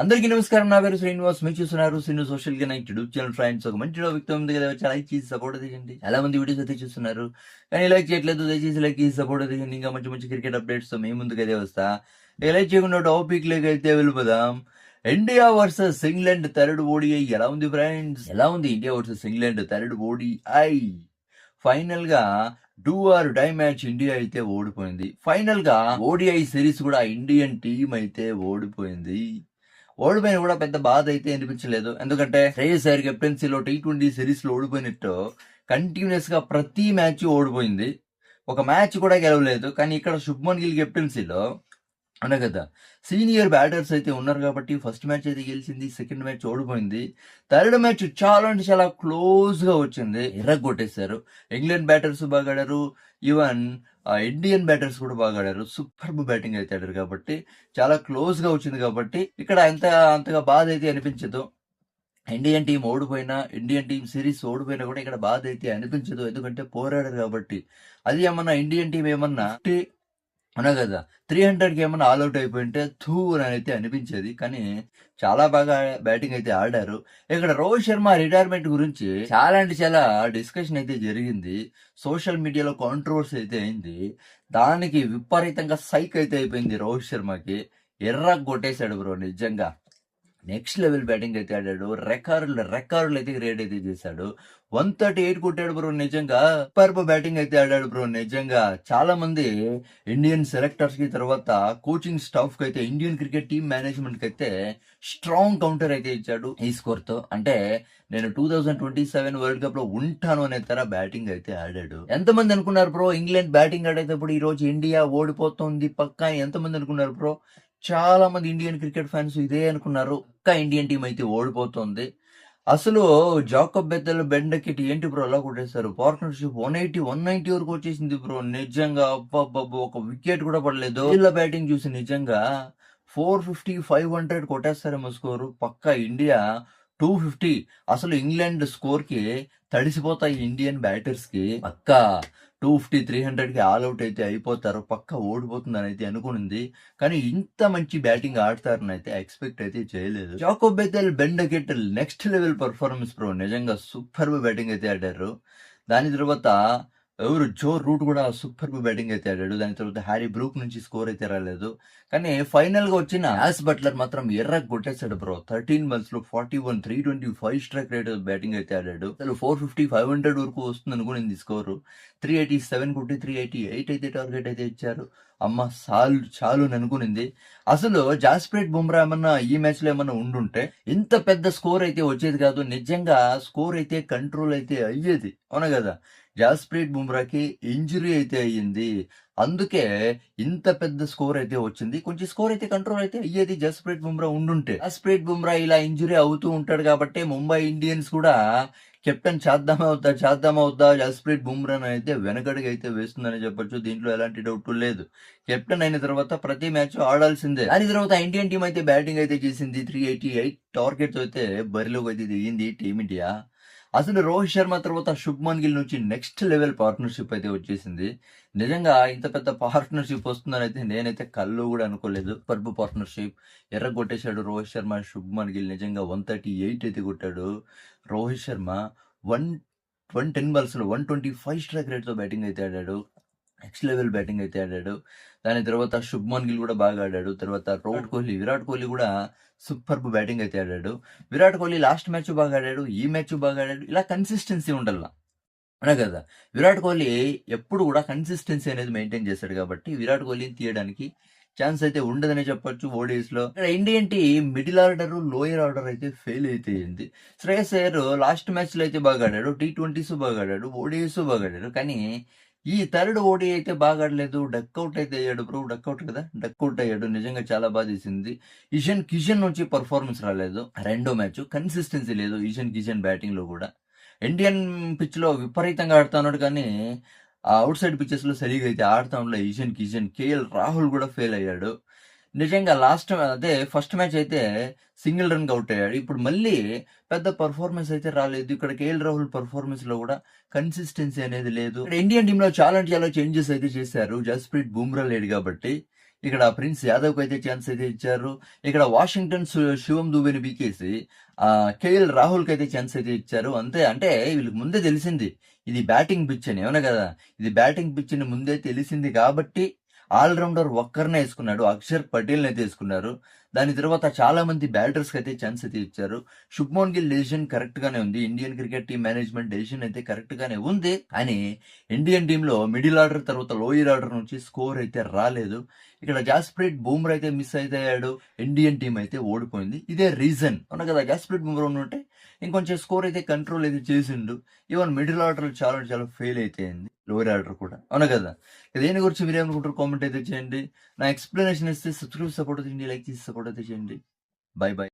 అందరికీ నమస్కారం. నా పేరు శ్రీనివాస్. మీరు చూస్తున్నారు Srinu social connect YouTube channel. Friends, ఒక మంచి వ్యక్తి ఉంది కదా, లైక్ చేసి సపోర్ట్ చేయండి. చాలా మంది వీడియోస్ అయితే చూస్తున్నారు కానీ లైక్ చేయట్లేదు. దయచేసి లైక్ చేసి సపోర్ట్ చేయండి. ఇంకా మంచి మంచి క్రికెట్ అప్డేట్స్ తో మీ ముందుకు అయితే వస్తా. లైక్ చేయకుండా టాపిక్ లేక అయితే వెళ్ళిపోదాం. India versus England third ODI ఎలా ఉంది ఫ్రెండ్స్? ఎలా ఉంది India versus England third ODI? Final గా do or die match India అయితే ఓడిపోయింది. ఫైనల్ గా ఓడిఐ సిరీస్ కూడా ఇండియన్ టీం అయితే ఓడిపోయింది. ఓడిపోయిన కూడా పెద్ద బాధ అయితే అనిపించలేదు. ఎందుకంటే శ్రేయస్ అయ్యర్ కెప్టెన్సీలో T20 సిరీస్ లో ఓడిపోయినట్టు కంటిన్యూస్ గా ప్రతి మ్యాచ్ ఓడిపోయింది. ఒక మ్యాచ్ కూడా గెలవలేదు. కానీ ఇక్కడ శుభ్మన్ గిల్ కెప్టెన్సీలో అనే కదా సీనియర్ బ్యాటర్స్ అయితే ఉన్నారు కాబట్టి ఫస్ట్ మ్యాచ్ అయితే గెలిచింది, సెకండ్ మ్యాచ్ ఓడిపోయింది. థర్డ్ మ్యాచ్ చాలా అంటే చాలా క్లోజ్ గా వచ్చింది, ఎర్రగొట్టేశారు. ఇంగ్లాండ్ బ్యాటర్స్ బాగా ఆడారు, ఈవెన్ ఇండియన్ బ్యాటర్స్ కూడా బాగా ఆడారు. సూపర్ బ్యాటింగ్ అయితే ఆడారు కాబట్టి చాలా క్లోజ్ గా వచ్చింది. కాబట్టి ఇక్కడ అంతగా బాధ అయితే అనిపించదు. ఇండియన్ టీం ఓడిపోయినా, ఇండియన్ టీం సిరీస్ ఓడిపోయినా కూడా ఇక్కడ బాధ అయితే అనిపించదు. ఎందుకంటే పోరాడారు కాబట్టి. అది ఏమన్నా ఇండియన్ టీం ఏమన్నా అవునా కదా 300కి ఏమన్నా ఆల్అౌట్ అయిపోయింటే థూ అని అయితే అనిపించేది. కానీ చాలా బాగా బ్యాటింగ్ అయితే ఆడారు. ఇక్కడ రోహిత్ శర్మ రిటైర్మెంట్ గురించి చాలా అంటే చాలా డిస్కషన్ అయితే జరిగింది. సోషల్ మీడియాలో కాంట్రవర్సీ అయితే అయింది. దానికి విపరీతంగా సైక్ అయితే అయిపోయింది రోహిత్ శర్మకి. ఎర్ర కొట్టేశాడు బ్రో నిజంగా. నెక్స్ట్ లెవెల్ బ్యాటింగ్ అయితే ఆడాడు. రికార్డులు అయితే క్రియేట్ అయితే చేశాడు. 138 కొట్టాడు బ్రో నిజంగా. సూపర్ బ్యాటింగ్ అయితే ఆడాడు బ్రో నిజంగా. చాలా మంది ఇండియన్ సెలెక్టర్స్ కి, తర్వాత కోచింగ్ స్టాఫ్ కి అయితే, ఇండియన్ క్రికెట్ టీమ్ మేనేజ్మెంట్ కి అయితే స్ట్రాంగ్ కౌంటర్ అయితే ఇచ్చాడు ఈ స్కోర్ తో. అంటే నేను 2027 వరల్డ్ కప్ లో ఉంటాను అనే తర బ్యాటింగ్ అయితే ఆడాడు. ఎంతమంది అనుకున్నారు బ్రో ఇంగ్లాండ్ బ్యాటింగ్ ఆడేటప్పుడు ఈ రోజు ఇండియా ఓడిపోతుంది పక్కా? ఎంతమంది అనుకున్నారు బ్రో? చాలా మంది ఇండియన్ క్రికెట్ ఫ్యాన్స్ ఇదే అనుకున్నారు. ఒక్క ఇండియన్ టీం అయితే ఓడిపోతుంది. అసలు జాకబ్ బెత్తల్, బెన్ డకెట్ ఏంటి బ్రో అలా కొట్టేశారు? పార్ట్నర్షిప్ 190 వరకు వచ్చేసింది బ్రో నిజంగా. అబ్బబ్బబ్బ, ఒక వికెట్ కూడా పడలేదు. వీళ్ళ బ్యాటింగ్ చూసి నిజంగా 450, 500 కొట్టేస్తారేమో స్కోరు పక్కా. ఇండియా 250. అసలు ఇంగ్లాండ్ స్కోర్ కి తడిసిపోతాయి ఇండియన్ బ్యాటర్స్ కి. పక్కా 250, 300కి ఆల్అౌట్ అయితే అయిపోతారు. పక్క ఓడిపోతుందని అయితే అనుకునింది. కానీ ఇంత మంచి బ్యాటింగ్ ఆడతారని అయితే ఎక్స్పెక్ట్ అయితే చేయలేదు. Jacob Bethell, Ben Duckett next level performance bro నిజంగా. సూపర్ బ్యాటింగ్ అయితే ఆడారు. దాని తర్వాత జో రూట్ కూడా సూపర్ బ్యాటింగ్ అయితే ఆడాడు. దాని తర్వాత హ్యారీ బ్రూక్ నుంచి స్కోర్ అయితే రాలేదు. కానీ ఫైనల్ గా వచ్చిన యాస్ బట్లర్ మాత్రం ఎర్ర కొట్టేశాడు బ్రో. 13 balls లో 41, 325 స్ట్రైక్ రేట్ బ్యాటింగ్ అయితే ఆడాడు. అసలు 450, 500 వరకు వస్తుంది అనుకునింది స్కోరు. 387 కొట్టి 388 అయితే టార్గెట్ అయితే ఇచ్చారు. అమ్మ చాలు అని అనుకునింది. అసలు జాస్ప్రీట్ బుమ్రా ఏమన్నా ఈ మ్యాచ్ లో ఏమన్నా ఉండుంటే ఇంత పెద్ద స్కోర్ అయితే వచ్చేది కాదు. నిజంగా స్కోర్ అయితే కంట్రోల్ అయితే అయ్యేది. అవునా కదా? జాస్ప్రీట్ బుమ్రాకి ఇంజురీ అయితే అయ్యింది. అందుకే ఇంత పెద్ద స్కోర్ అయితే వచ్చింది. కొంచెం స్కోర్ అయితే కంట్రోల్ అయితే అయ్యేది జస్ప్రీట్ బుమ్రా ఉండుంటే. జస్ప్రీట్ బుమ్రా ఇలా ఇంజురీ అవుతూ ఉంటాడు కాబట్టి ముంబై ఇండియన్స్ కూడా కెప్టెన్ చేద్దామవుతా జస్ప్రీట్ బుమ్రా అయితే వెనకడికి అయితే వేస్తుందని చెప్పొచ్చు. దీంట్లో ఎలాంటి డౌట్ లేదు. కెప్టెన్ అయిన తర్వాత ప్రతి మ్యాచ్ ఆడాల్సిందే. దాని తర్వాత ఇండియన్ టీం అయితే బ్యాటింగ్ అయితే చేసింది. 388 టార్గెట్స్ అయితే బరిలోకి అయితే దిగింది టీమిండియా. అసలు రోహిత్ శర్మ తర్వాత శుభ్మన్ గిల్ నుంచి నెక్స్ట్ లెవెల్ పార్ట్నర్షిప్ అయితే వచ్చేసింది. నిజంగా ఇంత పెద్ద పార్ట్నర్షిప్ వస్తుందని అయితే నేనైతే కళ్ళు కూడా అనుకోలేదు. పర్పు పార్ట్నర్షిప్ ఎర్ర కొట్టేశాడు రోహిత్ శర్మ, శుభ్మన్ గిల్. నిజంగా 138 అయితే కొట్టాడు రోహిత్ శర్మ. 110 balls లో 125 స్ట్రైక్ రేట్ తో బ్యాటింగ్ అయితే ఆడాడు. నెక్స్ట్ లెవెల్ బ్యాటింగ్ అయితే ఆడాడు. దాని తర్వాత శుభ్మన్ గిల్ కూడా బాగా ఆడాడు. తర్వాత విరాట్ కోహ్లీ కూడా సూపర్ బ్యాటింగ్ అయితే ఆడాడు. విరాట్ కోహ్లీ లాస్ట్ మ్యాచ్ బాగా ఆడాడు, ఈ మ్యాచ్ బాగా ఆడాడు. ఇలా కన్సిస్టెన్సీ ఉండాల, అవునా కదా? విరాట్ కోహ్లీ ఎప్పుడు కూడా కన్సిస్టెన్సీ అనేది మెయింటైన్ చేశాడు కాబట్టి విరాట్ కోహ్లీని తీయడానికి ఛాన్స్ అయితే ఉండదని చెప్పొచ్చు ఓడిఎస్ లో. ఇక్కడ Indian team middle order, lower order అయితే ఫెయిల్ అయితే అయింది. శ్రేయస్ అయ్యర్ లాస్ట్ మ్యాచ్ లో అయితే బాగా ఆడాడు, T20s బాగా ఆడాడు, ఓడిఎస్ బాగా ఆడాడు. కానీ ఈ థర్డ్ ఓడి అయితే బాగా ఆడలేదు. డక్అవుట్ అయితే అయ్యాడు బ్రో. డక్అవుట్ కదా, డక్అవుట్ అయ్యాడు. నిజంగా చాలా బాగా తీసింది. ఈశాన్ కిషన్ నుంచి పర్ఫార్మెన్స్ రాలేదు. రెండో మ్యాచ్ కన్సిస్టెన్సీ లేదు ఈశాన్ కిషన్ బ్యాటింగ్ లో కూడా. ఇండియన్ పిచ్ లో విపరీతంగా ఆడుతా ఉన్నాడు కానీ అవుట్ సైడ్ పిచెస్ లో సరిగా అయితే ఆడుతా ఉండలే ఈశాన్ కిషన్. కేఎల్ రాహుల్ కూడా ఫెయిల్ అయ్యాడు. నిజంగా ఫస్ట్ మ్యాచ్ అయితే సింగిల్ రన్ అవుట్ అయ్యాడు. ఇప్పుడు మళ్ళీ పెద్ద పర్ఫార్మెన్స్ అయితే రాలేదు. ఇక్కడ కేఎల్ రాహుల్ పర్ఫార్మెన్స్ లో కూడా కన్సిస్టెన్సీ అనేది లేదు. ఇక్కడ ఇండియన్ టీమ్ లో చాలా చేంజెస్ అయితే చేశారు. జస్ప్రీట్ బుమ్రా లేడు కాబట్టి ఇక్కడ ప్రిన్స్ యాదవ్‌కి అయితే ఛాన్స్ అయితే ఇచ్చారు. ఇక్కడ వాషింగ్టన్ శివం దుబేని పీకేసి కేఎల్ రాహుల్‌కి అయితే ఛాన్స్ అయితే ఇచ్చారు. అంతే అంటే వీళ్ళకి ముందే తెలిసింది. ఇది బ్యాటింగ్ పిచ్ అని. అవునా కదా! ఇది బ్యాటింగ్ పిచ్ అని ముందే తెలిసింది కాబట్టి ఆల్ రౌండర్ ఒక్కరినే ఏసుకున్నాడు. అక్షర్ పటేల్‌నైతే ఏసుకున్నారు. దాని తర్వాత చాలా మంది బ్యాటర్స్‌కి అయితే ఛాన్స్ అయితే ఇచ్చారు. శుభ్‌మన్ గిల్ డెసిషన్ కరెక్ట్ గానే ఉంది. Indian cricket team management decision అయితే కరెక్ట్ గానే ఉంది. కానీ ఇండియన్ టీమ్‌లో మిడిల్ ఆర్డర్ తర్వాత లోయర్ ఆర్డర్ నుంచి స్కోర్ అయితే రాలేదు. ఇక్కడ జాస్ప్రీట్ బూమ్రా అయితే మిస్ అయితే అయ్యాడు. ఇండియన్ టీమ్ అయితే ఓడిపోయింది. ఇదే రీజన్. అవునా కదా! జాస్ప్రీట్ బూమ్రా ఉండుంటే ఇంకొంచెం స్కోర్ అయితే కంట్రోల్ అయితే చేసిండు. ఈవెన్ మిడిల్ ఆర్డర్ చాలా చాలా ఫెయిల్ అయితే అయింది. లోయర్ ఆర్డర్ కూడా. అవునా కదా! దీని గురించి మీరేమనుకుంటారు కామెంట్ అయితే చేయండి. నా ఎక్స్‌ప్లనేషన్ ఇస్తే సబ్‌స్క్రైబ్ సపోర్ట్ చేయండి. లైక్ చేసి సపోర్ట్ అయితే చేయండి. By by.